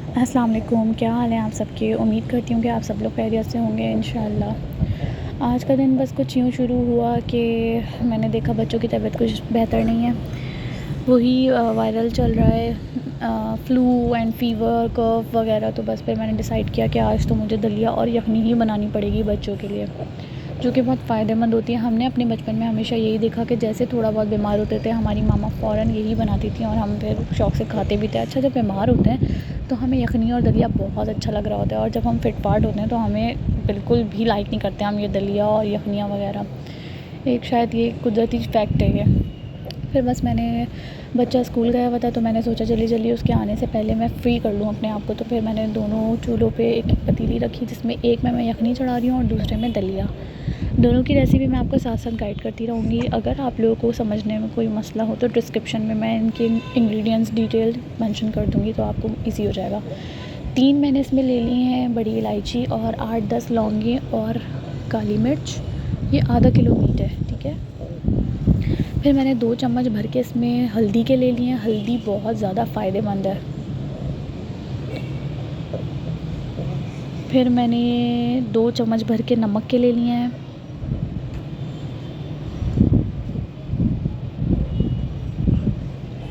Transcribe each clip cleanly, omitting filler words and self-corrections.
अस्सलाम वालेकुम, क्या हाल है आप सबके। उम्मीद करती हूँ कि आप सब लोग खैरियत से होंगे इंशाअल्लाह। आज का दिन बस कुछ यूँ शुरू हुआ कि मैंने देखा बच्चों की तबीयत कुछ बेहतर नहीं है। वही वायरल चल रहा है, फ्लू एंड फ़ीवर कफ वगैरह। तो बस फिर मैंने डिसाइड किया कि आज तो मुझे दलिया और यखनी ही बनानी पड़ेगी बच्चों के लिए, जो कि बहुत फ़ायदेमंद होती है। हमने अपने बचपन में हमेशा यही देखा कि जैसे थोड़ा बहुत बीमार होते थे, हमारी मामा फ़ौरन यही बनाती थी और हम फिर शौक़ से खाते भी थे। अच्छा, जब बीमार होते हैं तो हमें यखनी और दलिया बहुत अच्छा लग रहा होता है, और जब हम फिट-फाट होते हैं तो हमें बिल्कुल भी लाइक नहीं करते हम ये दलिया और यखनियाँ वगैरह। एक शायद ये कुदरती फैक्ट है ये। फिर बस मैंने बच्चा स्कूल गया हुआ था तो मैंने सोचा जल्दी-जल्दी उसके आने से पहले मैं फ्री कर लूँ अपने आप को। तो फिर मैंने दोनों चूल्हों पे एक-एक पतीली रखी, जिसमें एक में मैं यखनी चढ़ा रही हूँ और दूसरे में दलिया। दोनों की रेसिपी मैं आपको साथ-साथ गाइड करती रहूँगी। अगर आप लोगों को समझने में कोई मसला हो तो डिस्क्रिप्शन में मैं इनके इंग्रेडिएंट्स डिटेल मेंशन कर दूँगी, तो आपको ईज़ी हो जाएगा। 3 मैंने इसमें ले ली हैं बड़ी इलायची और 8-10 लौंगी और काली मिर्च। ये आधा किलो मीट है, ठीक है। फिर मैंने 2 चम्मच भर के इसमें हल्दी के ले लिए हैं। हल्दी बहुत ज़्यादा फ़ायदेमंद है। फिर मैंने 2 चम्मच भर के नमक के ले लिए हैं।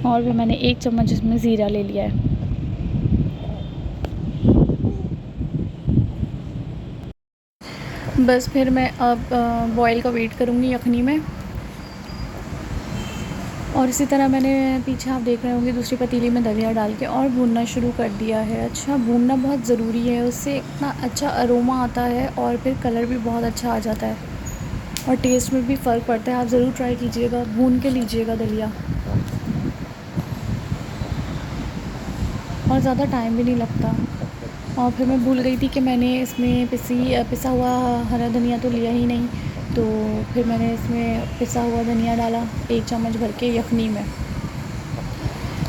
और फिर मैंने 1 चम्मच इसमें ज़ीरा ले लिया है। बस फिर मैं अब बॉयल का वेट करूँगी यखनी में। और इसी तरह मैंने पीछे आप देख रहे होंगे दूसरी पतीली में दलिया डाल के और भूनना शुरू कर दिया है। अच्छा, भूनना बहुत ज़रूरी है, उससे इतना अच्छा अरोमा आता है और फिर कलर भी बहुत अच्छा आ जाता है और टेस्ट में भी फ़र्क पड़ता है। आप ज़रूर ट्राई कीजिएगा, भून के लीजिएगा दलिया, और ज़्यादा टाइम भी नहीं लगता। और फिर मैं भूल गई थी कि मैंने इसमें पिसा हुआ हरा धनिया तो लिया ही नहीं, तो फिर मैंने इसमें पिसा हुआ धनिया डाला 1 चम्मच भर के यखनी में।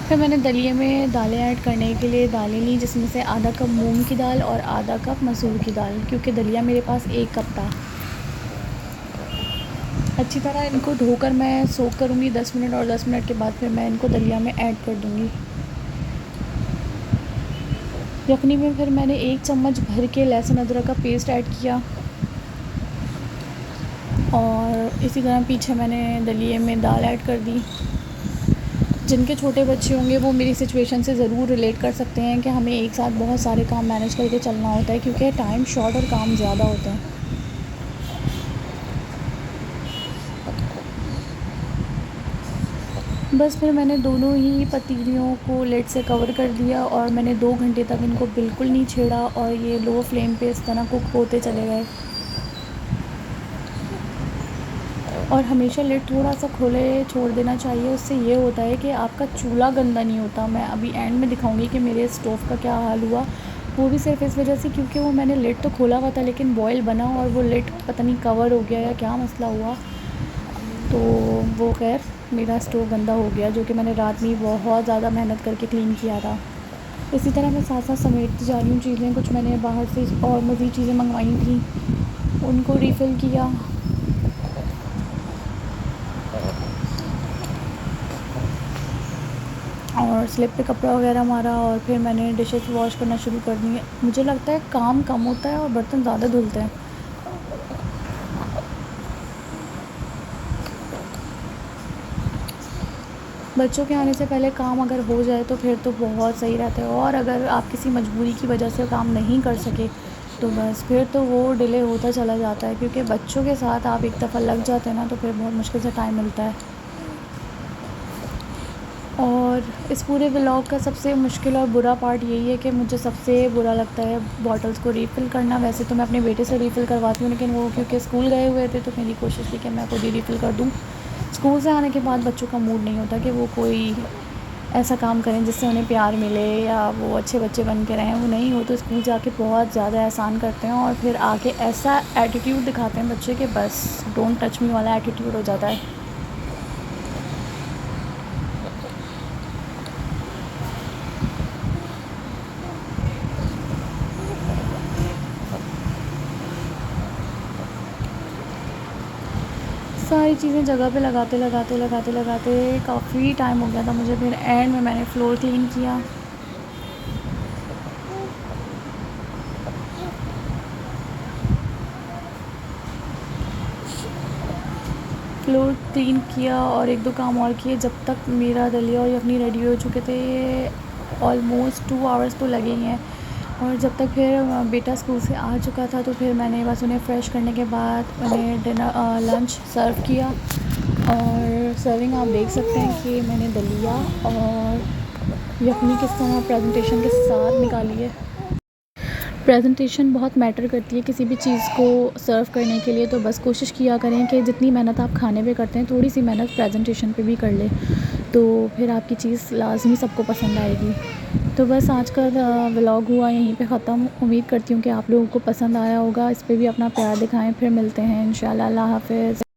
फिर मैंने दलिए में दालें ऐड करने के लिए दालें ली, जिसमें से आधा कप मूंग की दाल और आधा कप मसूर की दाल, क्योंकि दलिया मेरे पास 1 कप था। अच्छी तरह इनको धोकर मैं सोक करूँगी 10 मिनट, और 10 मिनट के बाद फिर मैं इनको दलिया में ऐड कर दूँगी। यखनी में फिर मैंने 1 चम्मच भर के लहसुन अदरक का पेस्ट ऐड किया, और इसी तरह पीछे मैंने दलिए में दाल ऐड कर दी। जिनके छोटे बच्चे होंगे वो मेरी सिचुएशन से ज़रूर रिलेट कर सकते हैं कि हमें एक साथ बहुत सारे काम मैनेज करके चलना होता है, क्योंकि टाइम शॉर्ट और काम ज़्यादा होते हैं। बस फिर मैंने दोनों ही पतीलियों को लिड से कवर कर दिया और मैंने 2 घंटे तक इनको बिल्कुल नहीं छेड़ा, और ये लो फ्लेम पे इस तरह कुक होते चले गए। और हमेशा लिड थोड़ा सा खोले छोड़ देना चाहिए, उससे ये होता है कि आपका चूल्हा गंदा नहीं होता। मैं अभी एंड में दिखाऊंगी कि मेरे स्टोव का क्या हाल हुआ। वो भी सिर्फ इस वजह से क्योंकि वो मैंने लिड तो खोला हुआ था लेकिन बॉयल बना और वो लिड पता नहीं कवर हो गया या क्या मसला हुआ, तो वो खैर मेरा स्टोव गंदा हो गया, जो कि मैंने रात में बहुत ज़्यादा मेहनत करके क्लीन किया था। इसी तरह मैं साथ साथ समेटती जा रही हूँ चीज़ें। कुछ मैंने बाहर से और मज़ीद चीज़ें मंगवाई थी, उनको रीफ़िल किया। और स्लिप पे कपड़ा वगैरह मारा, और फिर मैंने डिशेस वॉश करना शुरू कर दी। मुझे लगता है काम कम होता है और बर्तन ज़्यादा धुलते हैं। बच्चों के आने से पहले काम अगर हो जाए तो फिर तो बहुत सही रहता है, और अगर आप किसी मजबूरी की वजह से काम नहीं कर सके तो बस फिर तो वो डिले होता चला जाता है, क्योंकि बच्चों के साथ आप एक दफ़ा लग जाते हैं ना तो फिर बहुत मुश्किल से टाइम मिलता है। और इस पूरे व्लॉग का सबसे मुश्किल और बुरा पार्ट यही है कि मुझे सबसे बुरा लगता है बॉटल्स को रीफ़िल करना। वैसे तो मैं अपने बेटे से रीफ़िल करवाती हूँ, लेकिन वो क्योंकि स्कूल गए हुए थे तो मेरी कोशिश थी कि मैं खुद ही रीफ़िल कर दूँ। स्कूल से आने के बाद बच्चों का मूड नहीं होता कि वो कोई ऐसा काम करें जिससे उन्हें प्यार मिले या वो अच्छे बच्चे बन के रहें, वो नहीं हो तो स्कूल जाके बहुत ज़्यादा एहसान करते हैं और फिर आके ऐसा एटीट्यूड दिखाते हैं बच्चे कि बस डोंट टच मी वाला एटीट्यूड हो जाता है। सारी चीज़ें जगह पे लगाते काफ़ी टाइम हो गया था मुझे। फिर एंड में मैंने फ्लोर क्लीन किया। फ्लोर क्लीन किया और एक दो काम और किए जब तक मेरा दलिया और यखनी रेडी हो चुके थे। ऑलमोस्ट 2 आवर्स तो लगे ही हैं। और जब तक फिर बेटा स्कूल से आ चुका था तो फिर मैंने बस उन्हें फ़्रेश करने के बाद उन्हें लंच सर्व किया। और सर्विंग आप देख सकते हैं कि मैंने दलिया और यखनी किस तरह प्रेजेंटेशन के साथ निकाली है। प्रेजेंटेशन बहुत मैटर करती है किसी भी चीज़ को सर्व करने के लिए, तो बस कोशिश किया करें कि जितनी मेहनत आप खाने पे करते हैं थोड़ी सी मेहनत प्रेजेंटेशन पे भी कर लें, तो फिर आपकी चीज़ लाज़मी सबको पसंद आएगी। तो बस आज का व्लॉग हुआ यहीं पे ख़त्म। उम्मीद करती हूँ कि आप लोगों को पसंद आया होगा। इस पे भी अपना प्यार दिखाएं। फिर मिलते हैं इंशाल्लाह। अल्लाह हाफ़िज़।